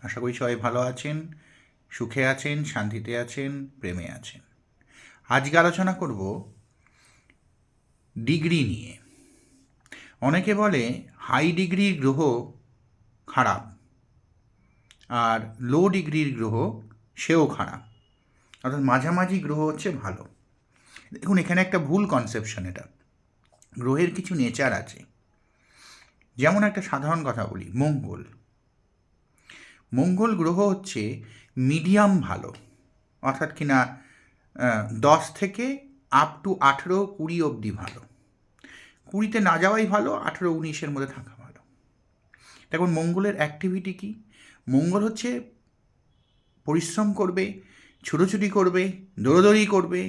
আশা করি সবাই ভালো আছেন, সুখে আছেন, শান্তিতে আছেন, প্রেমে আছেন। আজকে আলোচনা করব ডিগ্রি নিয়ে। অনেকে বলে হাই ডিগ্রির গ্রহ খারাপ, আর লো ডিগ্রির গ্রহ সেও খারাপ, অর্থাৎ মাঝামাঝি গ্রহ হচ্ছে ভালো। দেখুন, এখানে একটা ভুল কনসেপশন। এটা গ্রহের কিছু নেচার আছে। যেমন একটা সাধারণ কথা বলি, মঙ্গল গ্রহ হচ্ছে মিডিয়াম ভালো, অর্থাৎ কিনা 10 থেকে আপ টু 18-20 অবধি ভালো। 20-তে না যাওয়াই ভালো, 18-19-এর মধ্যে থাকা ভালো। দেখুন, মঙ্গলের অ্যাক্টিভিটি কী? মঙ্গল হচ্ছে পরিশ্রম করবে, ছুটোছুটি করবে, দৌড়দৌড়ি করবে,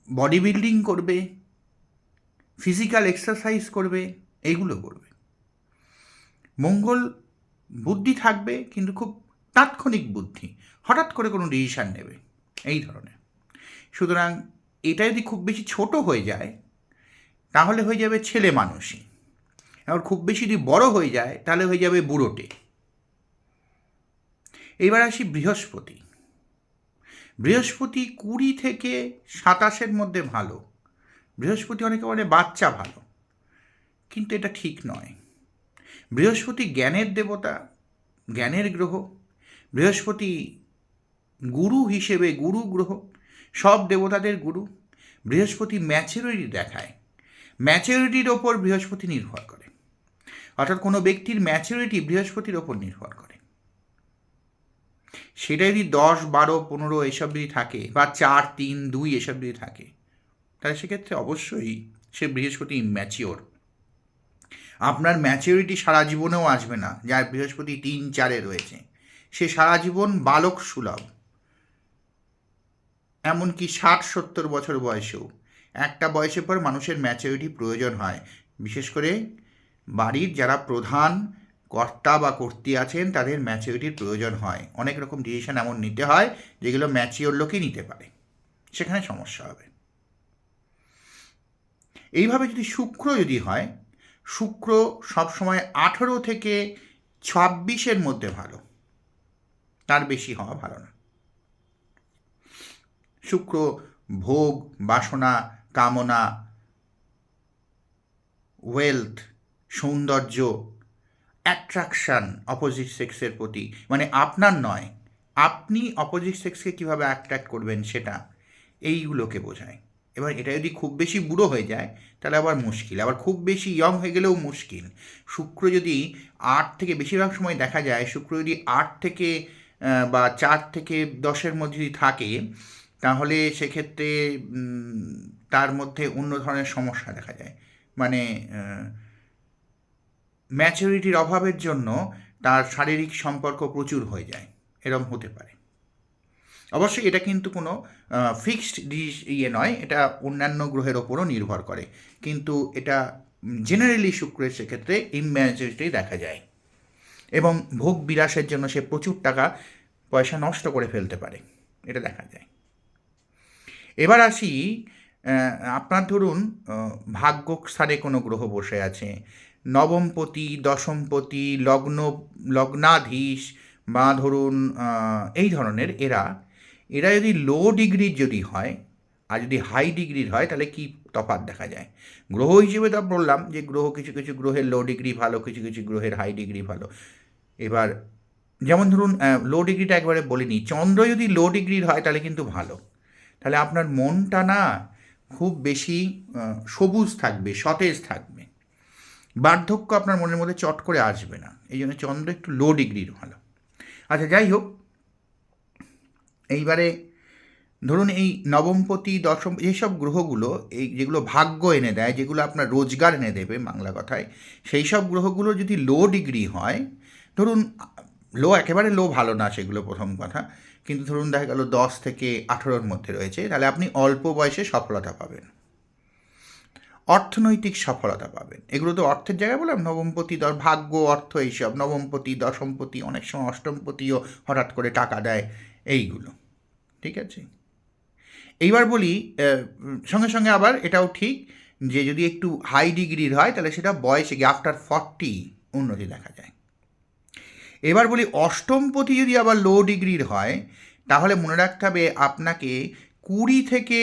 বডি বিল্ডিং করবে, ফিজিক্যাল এক্সারসাইজ করবে, এইগুলো করবে। মঙ্গল বুদ্ধি থাকবে, কিন্তু খুব তাৎক্ষণিক বুদ্ধি, হঠাৎ করে কোনো ডিসিশান নেবে, এই ধরনের। সুতরাং এটা যদি খুব বেশি ছোট হয়ে যায় তাহলে হয়ে যাবে ছেলে মানুষই, আর খুব বেশি যদি বড় হয়ে যায় তাহলে হয়ে যাবে বুড়োটে। এবার আসি বৃহস্পতি। 20 থেকে 27-এর মধ্যে ভালো। বৃহস্পতি অনেকে বলে বাচ্চা ভালো, কিন্তু এটা ঠিক নয়। বৃহস্পতি জ্ঞানের দেবতা, জ্ঞানের গ্রহ। বৃহস্পতি গুরু হিসেবে গুরু গ্রহ, সব দেবতাদের গুরু। বৃহস্পতি ম্যাচুরিটি দেখায়, ম্যাচুরিটির ওপর বৃহস্পতি নির্ভর করে, অর্থাৎ কোনো ব্যক্তির ম্যাচুরিটি বৃহস্পতির ওপর নির্ভর করে। সেটা যদি 10, 12, 15 এসব যদি থাকে, বা 4, 3, 2 এসব যদি থাকে, তাহলে সেক্ষেত্রে অবশ্যই সে বৃহস্পতি ইম্যাচিওর। আপনার ম্যাচুরিটি সারা জীবনেও আসবে না। যার বৃহস্পতি 3, 4-এ রয়েছে, সে সারা জীবন বালক সুলভ, এমনকি 60-70 বছর বয়সেও। একটা বয়সের পর মানুষের ম্যাচুরিটি প্রয়োজন হয়। বিশেষ করে বাড়ির যারা প্রধান কর্তা বা কর্ত্রী আছেন, তাদের ম্যাচুরিটির প্রয়োজন হয়। অনেক রকম ডিসিশন এমন নিতে হয় যেগুলো ম্যাচিওর লোকই নিতে পারে, সেখানে সমস্যা হবে। এইভাবে যদি শুক্র যদি হয়, শুক্র সবসময় 18 থেকে 26-এর মধ্যে ভালো, তার বেশি হওয়া ভালো না। শুক্র ভোগ, বাসনা, কামনা, ওয়েলথ, সৌন্দর্য, অ্যাট্রাকশান অপোজিট সেক্সের প্রতি, মানে আপনার নয়, আপনি অপোজিট সেক্সকে কীভাবে অ্যাট্রাক্ট করবেন সেটা, এইগুলোকে বোঝায়। এবার এটা যদি খুব বেশি বুড়ো হয়ে যায় তাহলে আবার মুশকিল, আবার খুব বেশি ইয়ং হয়ে গেলেও মুশকিল। শুক্র যদি 8 থেকে, বেশিরভাগ সময় দেখা যায় শুক্র যদি 8 থেকে বা 4 থেকে 10-এর মধ্যে যদি থাকে, তাহলে সেক্ষেত্রে তার মধ্যে অন্য ধরনের সমস্যা দেখা যায়। মানে ম্যাচুরিটির অভাবের জন্য তার শারীরিক সম্পর্ক প্রচুর হয়ে যায়, এরম হতে পারে। অবশ্যই এটা কিন্তু কোনো ফিক্সড নয়, এটা অন্যান্য গ্রহের ওপরও নির্ভর করে, কিন্তু এটা জেনারেলি শুক্রের সেক্ষেত্রে ইম্যাচুরিটি দেখা যায়, এবং ভোগ বিলাসের জন্য সে প্রচুর টাকা পয়সা নষ্ট করে ফেলতে পারে, এটা দেখা যায়। এবার আসি, আপনার ধরুন ভাগ্যস্থানে কোনো গ্রহ বসে আছে, নবমপতি, দশমপতি, লগ্নাধীশ, বা ধরুন এই ধরনের, এরা যদি লো ডিগ্রির যদি হয়, আর যদি হাই ডিগ্রির হয়, তাহলে কি তফাৎ দেখা যায়। গ্রহ হিসেবে তো বললাম যে কিছু কিছু গ্রহের লো ডিগ্রি ভালো, কিছু কিছু গ্রহের হাই ডিগ্রি ভালো। এবার যেমন ধরুন লো ডিগ্রিটা একবারে বলিনি, চন্দ্র যদি লো ডিগ্রির হয় তাহলে কিন্তু ভালো। তাহলে আপনার মনটা না খুব বেশি সবুজ থাকবে, সতেজ থাকবে, বার্ধক্য আপনার মনের মধ্যে চট করে আসবে না। এই জন্য চন্দ্র একটু লো ডিগ্রির ভালো। আচ্ছা, যাই হোক, এইবারে ধরুন এই নবমপতি, দশম, যেসব গ্রহগুলো, এই যেগুলো ভাগ্য এনে দেয়, যেগুলো আপনার রোজগার এনে দেবে বাংলা কথায়, সেই সব গ্রহগুলো যদি লো ডিগ্রি হয়, ধরুন একেবারে লো ভালো না সেগুলো, প্রথম কথা, কিন্তু ধরুন দেখা গেল 10 থেকে 18-র মধ্যে রয়েছে, তাহলে আপনি অল্প বয়সে সফলতা পাবেন, অর্থনৈতিক সফলতা পাবেন। এগুলো তো অর্থের জায়গায় বললাম, নবমপতি, ভাগ্য, অর্থ, এইসব। নবমপতি, দশমপতি, অনেক সময় অষ্টমপতিও হঠাৎ করে টাকা দেয়, এইগুলো ঠিক আছে। এইবার বলি, সঙ্গে সঙ্গে আবার এটাও ঠিক যে যদি একটু হাই ডিগ্রির হয় তাহলে সেটা বয়সে গিয়ে আফটার 40 উন্নতি দেখা যায়। এবার বলি অষ্টমপতি যদি আবার লো ডিগ্রির হয়, তাহলে মনে রাখতে হবে আপনাকে 20 থেকে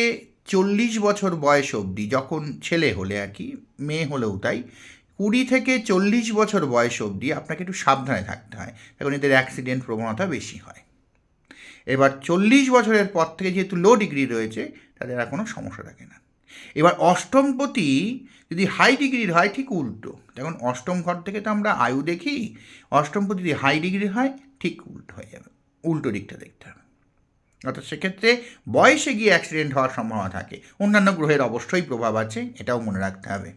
40 বছর বয়স অবধি, যখন ছেলে হলে আর কি, মেয়ে হলেও তাই, 20 থেকে 40 বছর বয়স অবধি আপনাকে একটু সাবধানে থাকতে হয়, এখন এদের অ্যাক্সিডেন্ট প্রবণতা বেশি হয়। এবার 40 বছরের পর থেকে যেহেতু লো ডিগ্রি রয়েছে, তাদের আর কোনো সমস্যা থাকে না। এবার অষ্টমপতি যদি হাই ডিগ্রির হয়, ঠিক উল্টো। এখন অষ্টম ঘর থেকে তো আমরা আয়ু দেখি, অষ্টমপতি যদি হাই ডিগ্রি হয় ঠিক উল্টো হয়ে যাবে, উল্টো দিকটা দেখতে হবে। অর্থাৎ সেক্ষেত্রে বয়সে গিয়ে অ্যাক্সিডেন্ট হওয়ার সম্ভাবনা থাকে। অন্যান্য গ্রহের অবশ্যই প্রভাব আছে, এটাও মনে রাখতে হবে।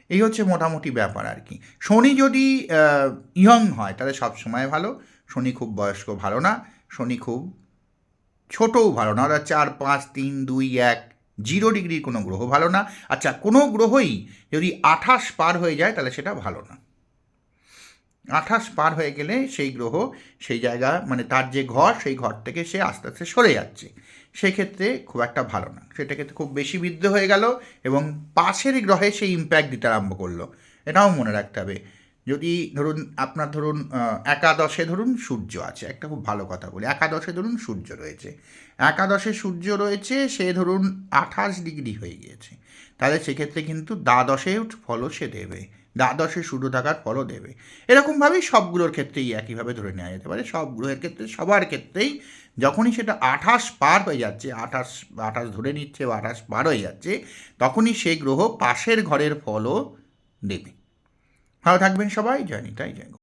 এই হচ্ছে মোটামুটি ব্যাপার আর কি। শনি যদি ইয়ং হয় তাহলে সবসময় ভালো, শনি খুব বয়স্ক ভালো না, শনি খুব ছোটও ভালো না, অর্থাৎ 4, 5, 3, 2, 1, 0 ডিগ্রির কোনো গ্রহ ভালো না। আচ্ছা, কোনো গ্রহই যদি 28 পার হয়ে যায় তাহলে সেটা ভালো না। 28 পার হয়ে গেলে সেই গ্রহ সেই জায়গা, মানে তার যে ঘর, সেই ঘর থেকে সে আস্তে আস্তে সরে যাচ্ছে, সেক্ষেত্রে খুব একটা ভালো না। সেটাকে খুব বেশি বৃদ্ধ হয়ে গেল এবং পাশের গ্রহে সেই ইম্প্যাক্ট দিতে আরম্ভ করলো, এটাও মনে রাখতে হবে। যদি ধরুন আপনার একাদশে ধরুন সূর্য আছে, একটা খুব ভালো কথা বলি, একাদশে ধরুন সূর্য রয়েছে, একাদশে সূর্য রয়েছে, সে ধরুন 28 ডিগ্রি হয়ে গিয়েছে, তাহলে সেক্ষেত্রে কিন্তু দ্বাদশে ফলও সে দেবে, দ্বাদশে সূর্য থাকার ফলও দেবে। এরকমভাবেই সবগুলোর ক্ষেত্রেই একইভাবে ধরে নেওয়া যেতে পারে। সব গ্রহের ক্ষেত্রে সবার ক্ষেত্রেই যখনই সেটা 28 পার হয়ে যাচ্ছে, 28 ধরে নিচ্ছে বা 28 পার হয়ে যাচ্ছে, তখনই সেই গ্রহ পাশের ঘরের ফলও দেবে। ভালো থাকবেন সবাই। জয় নিতাই, জয় গো।